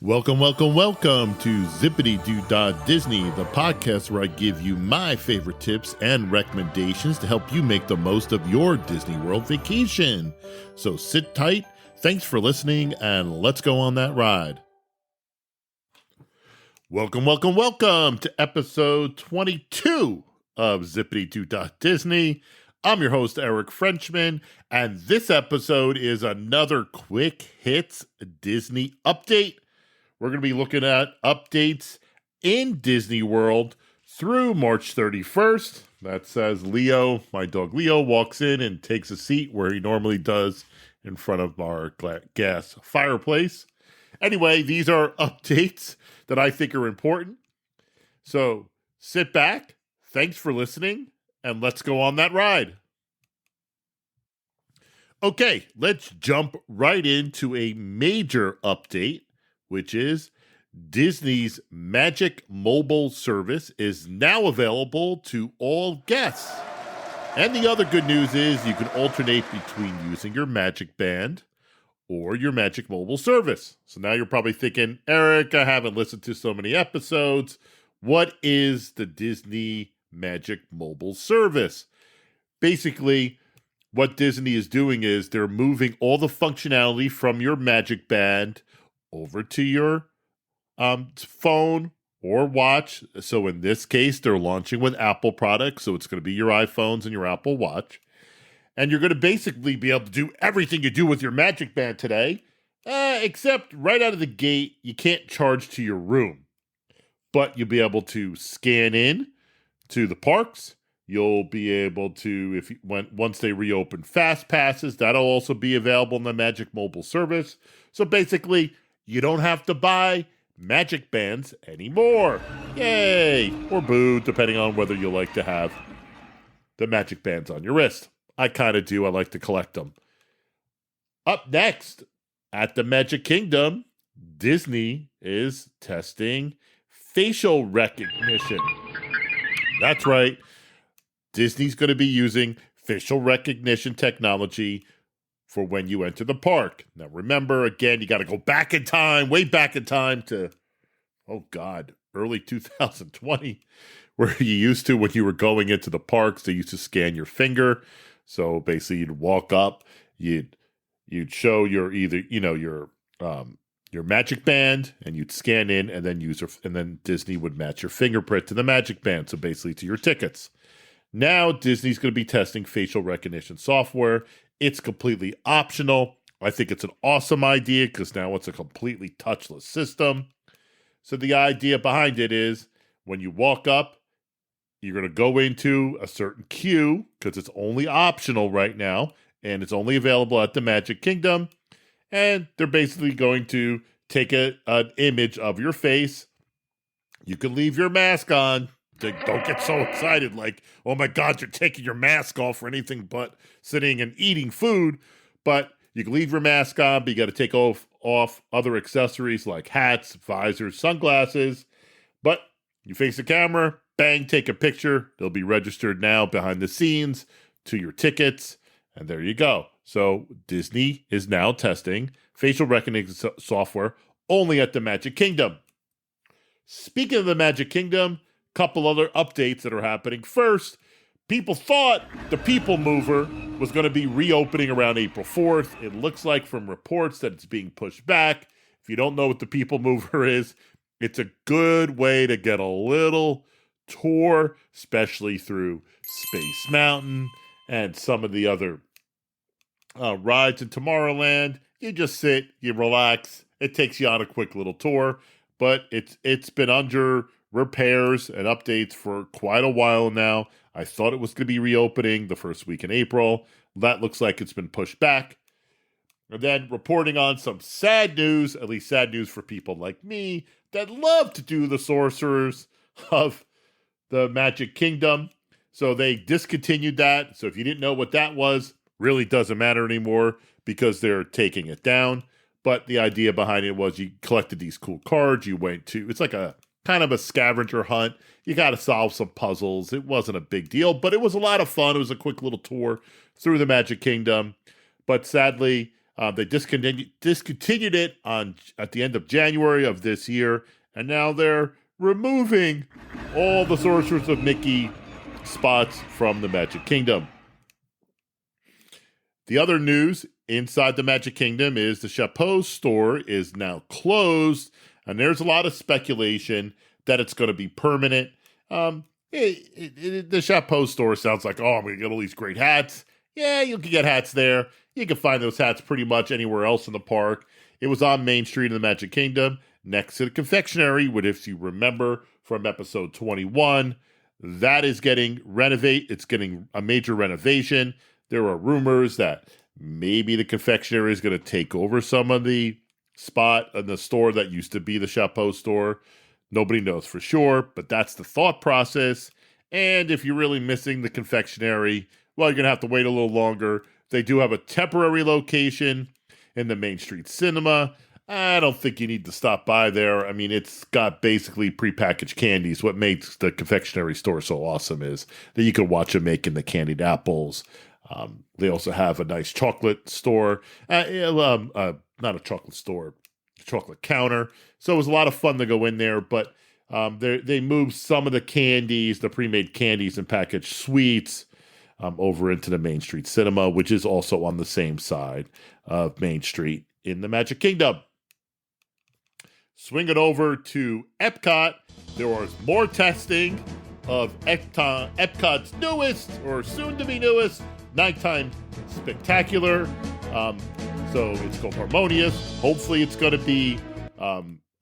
Welcome to Zipadee Doo Dah Disney, the podcast where I give you my favorite tips and recommendations to help you make the most of your Disney World vacation. So sit tight, thanks for listening, and let's go on that ride. Welcome to episode 22 of Zipadee Doo Dah Disney. I'm your host, Eric Frenchman, and this episode is another quick hits Disney update. We're going to be looking at updates in Disney World through March 31st. That says Leo, my dog Leo, walks in and takes a seat where he normally does in front of our gas fireplace. Anyway, these are updates that I think are important. So sit back, thanks for listening, and let's go on that ride. Okay, let's jump right into a major update, which is Disney's Magic mobile service is now available to all guests. And the other good news is you can alternate between using your Magic Band or your Magic mobile service. So now you're probably thinking, Eric, I haven't listened to so many episodes. What is the Disney Magic mobile service? Basically, what Disney is doing is they're moving all the functionality from your Magic Band over to your phone or watch. So in this case, they're launching with Apple products. So it's going to be your iPhones and your Apple Watch. And you're going to basically be able to do everything you do with your Magic Band today, except right out of the gate, you can't charge to your room. But you'll be able to scan in to the parks. You'll be able to, once they reopen Fast Passes, that'll also be available in the Magic mobile service. So basically, you don't have to buy Magic Bands anymore. Yay! Or boo, depending on whether you like to have the Magic Bands on your wrist. I kind of do. I like to collect them. Up next, at the Magic Kingdom, Disney is testing facial recognition. That's right. Disney's going to be using facial recognition technology for when you enter the park. Now, remember, again, you got to go back in time, way back in time to, early 2020, where you used to, when you were going into the parks, they used to scan your finger. So basically, you'd walk up, you'd show your your Magic Band, and you'd scan in, and then Disney would match your fingerprint to the Magic Band. So basically, to your tickets. Now, Disney's going to be testing facial recognition software. It's completely optional. I think it's an awesome idea because now it's a completely touchless system. So the idea behind it is when you walk up, you're going to go into a certain queue because it's only optional right now, and it's only available at the Magic Kingdom. And they're basically going to take an image of your face. You can leave your mask on. Don't get so excited like, oh my God, you're taking your mask off for anything but sitting and eating food. But you can leave your mask on, but you got to take off other accessories like hats, visors, sunglasses. But you face the camera, bang, take a picture. They'll be registered now behind the scenes to your tickets. And there you go. So Disney is now testing facial recognition software only at the Magic Kingdom. Speaking of the Magic Kingdom, couple other updates that are happening. First, people thought the People Mover was going to be reopening around April 4th. It looks like from reports that it's being pushed back. If you don't know what the People Mover is, it's a good way to get a little tour, especially through Space Mountain and some of the other rides in Tomorrowland. You just sit, you relax. It takes you on a quick little tour, but it's been under repairs and updates for quite a while now. I thought it was going to be reopening the first week in April. That looks like it's been pushed back. And then reporting on some sad news, at least sad news for people like me that love to do the sorcerers of the Magic Kingdom. So they discontinued that. So if you didn't know what that was, really doesn't matter anymore because they're taking it down. But the idea behind it was you collected these cool cards. You went to, it's like a kind of a scavenger hunt. You got to solve some puzzles. It wasn't a big deal, but it was a lot of fun. It was a quick little tour through the Magic Kingdom. But sadly, They discontinued it at the end of January of this year, and now they're removing all the Sorcerers of Mickey spots from the Magic Kingdom. The other news inside the Magic Kingdom is the Chapeau store is now closed, and there's a lot of speculation that it's going to be permanent. The Chapeau store sounds like, I'm going to get all these great hats. Yeah, you can get hats there. You can find those hats pretty much anywhere else in the park. It was on Main Street in the Magic Kingdom, next to the confectionery, which, if you remember from episode 21, that is getting renovated. It's getting a major renovation. There are rumors that maybe the confectionery is going to take over some of the spot in the store that used to be the Chapeau store. Nobody knows for sure, but that's the thought process. And if you're really missing the confectionery, well, you're going to have to wait a little longer. They do have a temporary location in the Main Street Cinema. I don't think you need to stop by there. I mean, it's got basically prepackaged candies. What makes the confectionery store so awesome is that you can watch them making the candied apples. They also have a nice chocolate store. Not a chocolate store, chocolate counter. So it was a lot of fun to go in there, but they moved some of the candies, the pre-made candies and packaged sweets over into the Main Street Cinema, which is also on the same side of Main Street in the Magic Kingdom. Swing it over to Epcot. There was more testing of Epcot's newest, or soon-to-be newest, nighttime spectacular. So it's called Harmonious. Hopefully it's going to be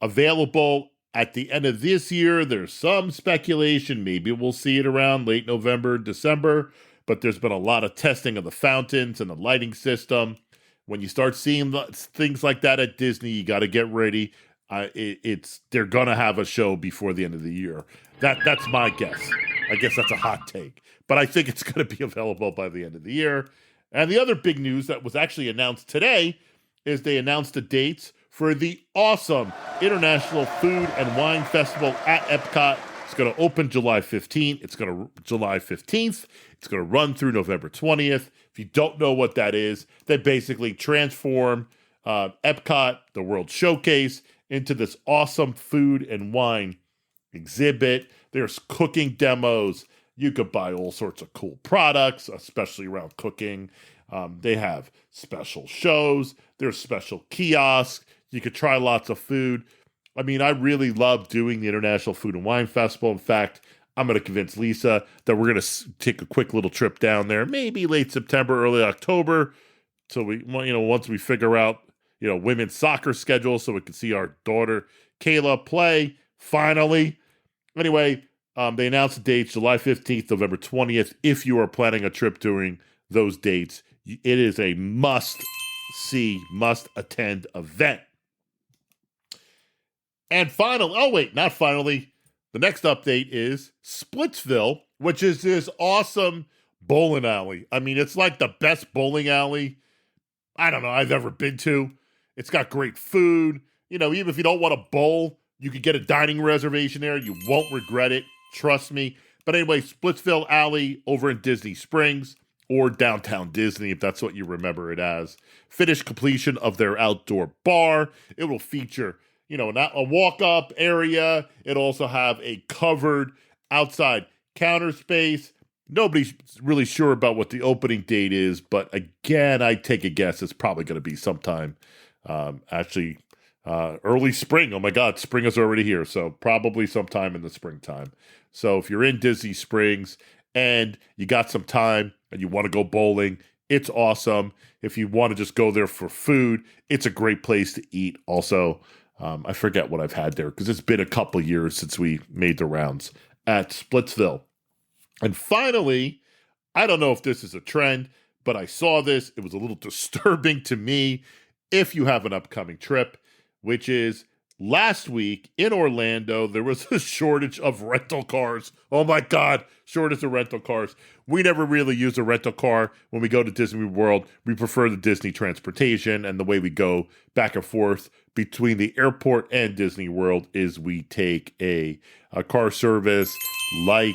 available at the end of this year. There's some speculation. Maybe we'll see it around late November, December. But there's been a lot of testing of the fountains and the lighting system. When you start seeing things like that at Disney, you got to get ready. They're going to have a show before the end of the year. That's my guess. I guess that's a hot take. But I think it's going to be available by the end of the year. And the other big news that was actually announced today is they announced the dates for the awesome International Food and Wine Festival at Epcot. It's going to open July 15th. It's going to July 15th. It's going to run through November 20th. If you don't know what that is, they basically transform Epcot, the World Showcase, into this awesome food and wine exhibit. There's cooking demos. You could buy all sorts of cool products, especially around cooking. They have special shows. There's special kiosks. You could try lots of food. I mean, I really love doing the International Food and Wine Festival. In fact, I'm going to convince Lisa that we're going to take a quick little trip down there, maybe late September, early October. So once we figure out, women's soccer schedule, so we can see our daughter Kayla play finally. Anyway, they announced the dates, July 15th, November 20th. If you are planning a trip during those dates, it is a must-see, must-attend event. And not finally, the next update is Splitsville, which is this awesome bowling alley. I mean, it's like the best bowling alley I've ever been to. It's got great food. Even if you don't want to bowl, you could get a dining reservation there. You won't regret it. Trust me. But anyway, Splitsville Alley over in Disney Springs, or Downtown Disney, if that's what you remember it as. Finished completion of their outdoor bar. It will feature, a walk-up area. It'll also have a covered outside counter space. Nobody's really sure about what the opening date is, but again, I take a guess it's probably going to be sometime, early spring. Oh my God, spring is already here, so probably sometime in the springtime. So if you're in Disney Springs and you got some time and you want to go bowling, it's awesome. If you want to just go there for food, it's a great place to eat also. I forget what I've had there because it's been a couple years since we made the rounds at Splitsville. And finally, I don't know if this is a trend, but I saw this. It was a little disturbing to me if you have an upcoming trip, which is last week in Orlando, there was a shortage of rental cars. Oh my God, shortage of rental cars. We never really use a rental car when we go to Disney World. We prefer the Disney transportation, and the way we go back and forth between the airport and Disney World is we take a car service like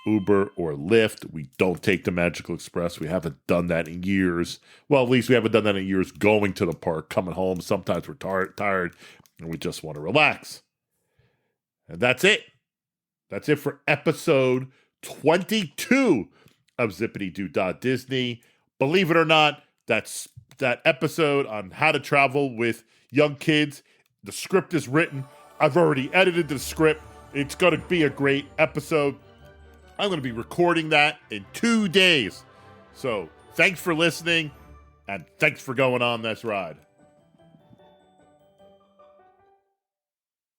Uber or Lyft. We don't take the Magical Express. We haven't done that in years. Well, at least we haven't done that in years going to the park, coming home. Sometimes we're tired and we just want to relax. And that's it. That's it for episode 22 of Zipadee Doo Dah Disney. Believe it or not, that's that episode on how to travel with young kids. The script is written. I've already edited the script. It's going to be a great episode. I'm going to be recording that in 2 days. So thanks for listening, and thanks for going on this ride.